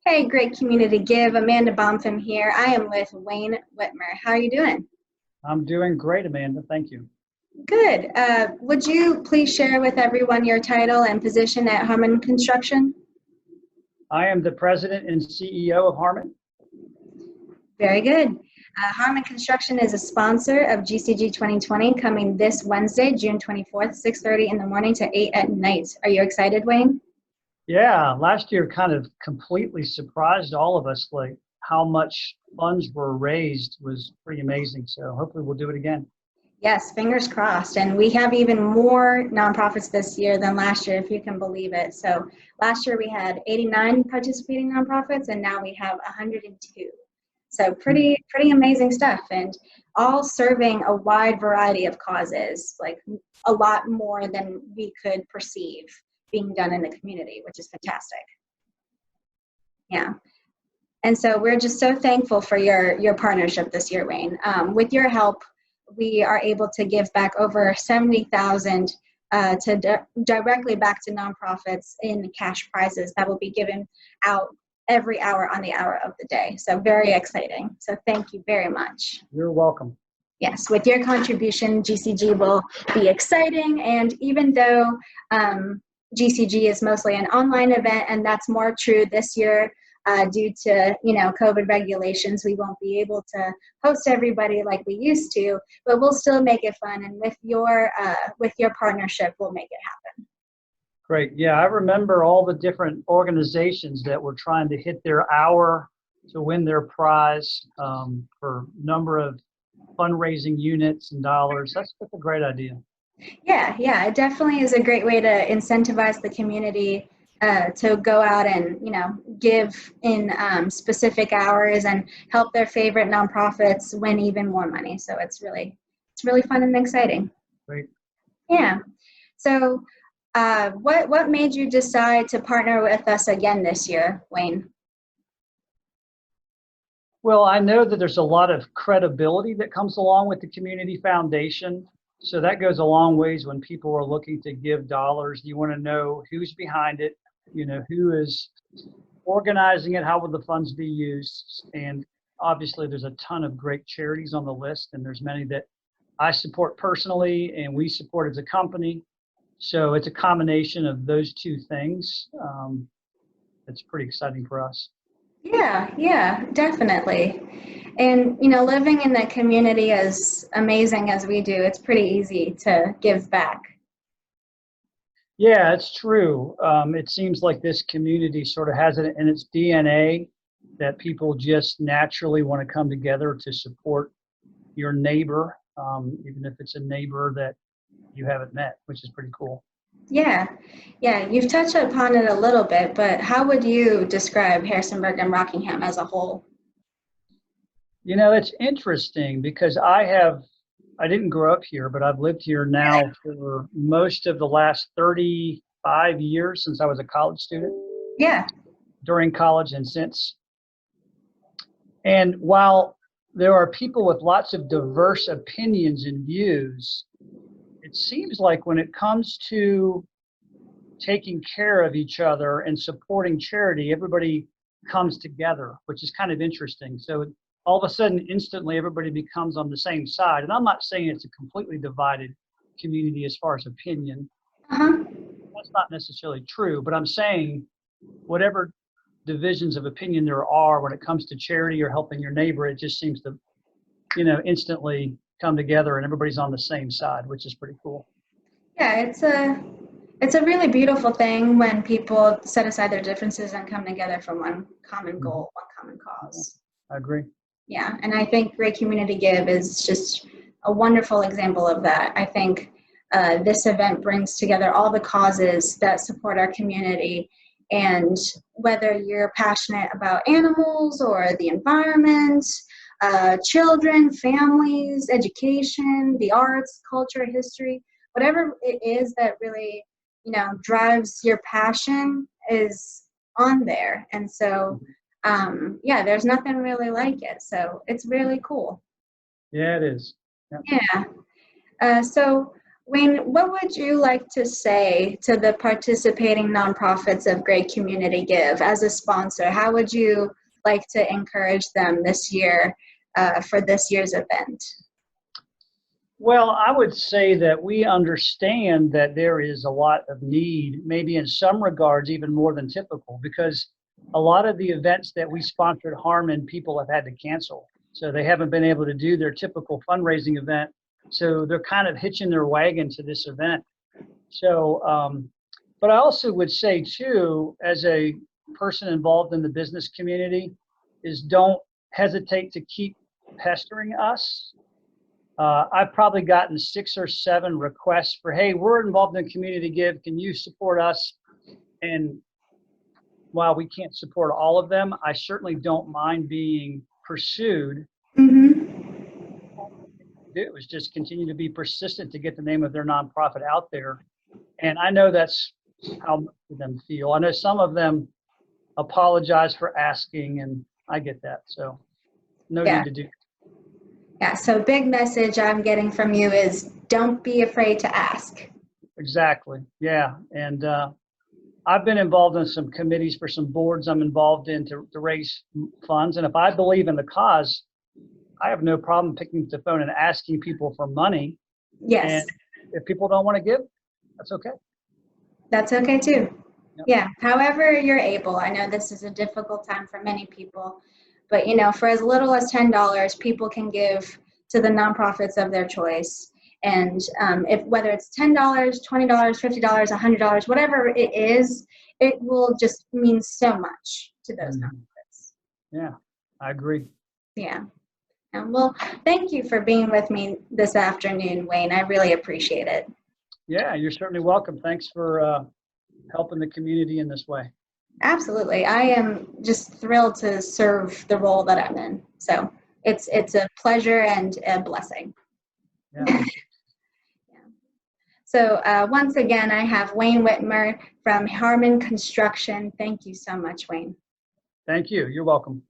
Hey, great community give. Amanda Bomfim here. I am with Wayne Whitmer. How are you doing? I'm doing great, Amanda. Thank you. Good. Would you please share with everyone your title and position at Harman Construction? I am the president and CEO of Harman. Very good. Harman Construction is a sponsor of GCG 2020 coming this Wednesday, June 24th, 6:30 in the morning to 8 at night. Are you excited, Wayne? Yeah, last year kind of completely surprised all of us, like how much funds were raised was pretty amazing. So hopefully we'll do it again. Yes, fingers crossed. And we have even more nonprofits this year than last year, if you can believe it. So last year we had 89 participating nonprofits, and now we have 102. So pretty amazing stuff, and all serving a wide variety of causes, like a lot more than we could perceive being done in the community, which is fantastic. Yeah. And so we're just so thankful for your partnership this year, Wayne. With your help, we are able to give back over 70,000 directly back to nonprofits in cash prizes that will be given out every hour on the hour of the day. So very exciting. So thank you very much. You're welcome. Yes, with your contribution, GCG will be exciting. And even though GCG is mostly an online event, and that's more true this year, due to COVID regulations, we won't be able to host everybody like we used to, but we'll still make it fun. And with your partnership, we'll make it happen. Great. Yeah, I remember all the different organizations that were trying to hit their hour to win their prize for number of fundraising units and dollars. That's a great idea. Yeah, it definitely is a great way to incentivize the community to go out and give in specific hours and help their favorite nonprofits win even more money. So it's really fun and exciting. Great. Yeah. So what made you decide to partner with us again this year, Wayne? Well, I know that there's a lot of credibility that comes along with the community foundation. So that goes a long ways when people are looking to give dollars. You want to know who's behind it, who is organizing it, how will the funds be used. And obviously there's a ton of great charities on the list, and there's many that I support personally and we support as a company. So it's a combination of those two things. It's pretty exciting for us. Yeah, definitely. And living in the community as amazing as we do, it's pretty easy to give back. Yeah, it's true. It seems like this community sort of has it in its DNA that people just naturally want to come together to support your neighbor, even if it's a neighbor that you haven't met, which is pretty cool. Yeah, you've touched upon it a little bit, but how would you describe Harrisonburg and Rockingham as a whole? It's interesting because I didn't grow up here, but I've lived here now for most of the last 35 years since I was a college student. Yeah. During college and since. And while there are people with lots of diverse opinions and views, it seems like when it comes to taking care of each other and supporting charity, everybody comes together, which is kind of interesting. So all of a sudden, instantly, everybody becomes on the same side. And I'm not saying it's a completely divided community as far as opinion. Uh-huh. That's not necessarily true, but I'm saying whatever divisions of opinion there are when it comes to charity or helping your neighbor, it just seems to, instantly come together and everybody's on the same side, which is pretty cool. Yeah, it's a really beautiful thing when people set aside their differences and come together for one common goal, one common cause. I agree. Yeah, and I think Great Community Give is just a wonderful example of that. I think this event brings together all the causes that support our community, and whether you're passionate about animals or the environment, children, families, education, the arts, culture, history, whatever it is that really, drives your passion is on there. And so, there's nothing really like it. So it's really cool. Yeah, it is. Yep. Yeah. So Wayne, what would you like to say to the participating nonprofits of Great Community Give as a sponsor? How would you like to encourage them this year for this year's event? Well, I would say that we understand that there is a lot of need, maybe in some regards even more than typical, because a lot of the events that we sponsored Harman, people have had to cancel. So they haven't been able to do their typical fundraising event. So they're kind of hitching their wagon to this event. So, but I also would say too, as a person involved in the business community, is don't hesitate to keep pestering us. I've probably gotten 6 or 7 requests for, hey, we're involved in Community Give. Can you support us? And while we can't support all of them, I certainly don't mind being pursued. It was just continue to be persistent to get the name of their nonprofit out there. And I know that's how most of them feel. I know some of them apologize for asking, and I get that. So no need to do. Yeah, so big message I'm getting from you is don't be afraid to ask. Exactly. Yeah. And I've been involved in some committees for some boards I'm involved in to raise funds. And if I believe in the cause, I have no problem picking up the phone and asking people for money. Yes. And if people don't want to give, that's okay. That's okay too. Yep. Yeah. However you're able. I know this is a difficult time for many people. But, you know, for as little as $10, people can give to the nonprofits of their choice. And if whether it's $10, $20, $50, $100, whatever it is, it will just mean so much to those nonprofits. Yeah, I agree. Yeah. And well, thank you for being with me this afternoon, Wayne. I really appreciate it. Yeah, you're certainly welcome. Thanks for helping the community in this way. Absolutely. I am just thrilled to serve the role that I'm in. So it's a pleasure and a blessing. Yeah. So once again, I have Wayne Whitmer from Harman Construction. Thank you so much, Wayne. Thank you. You're welcome.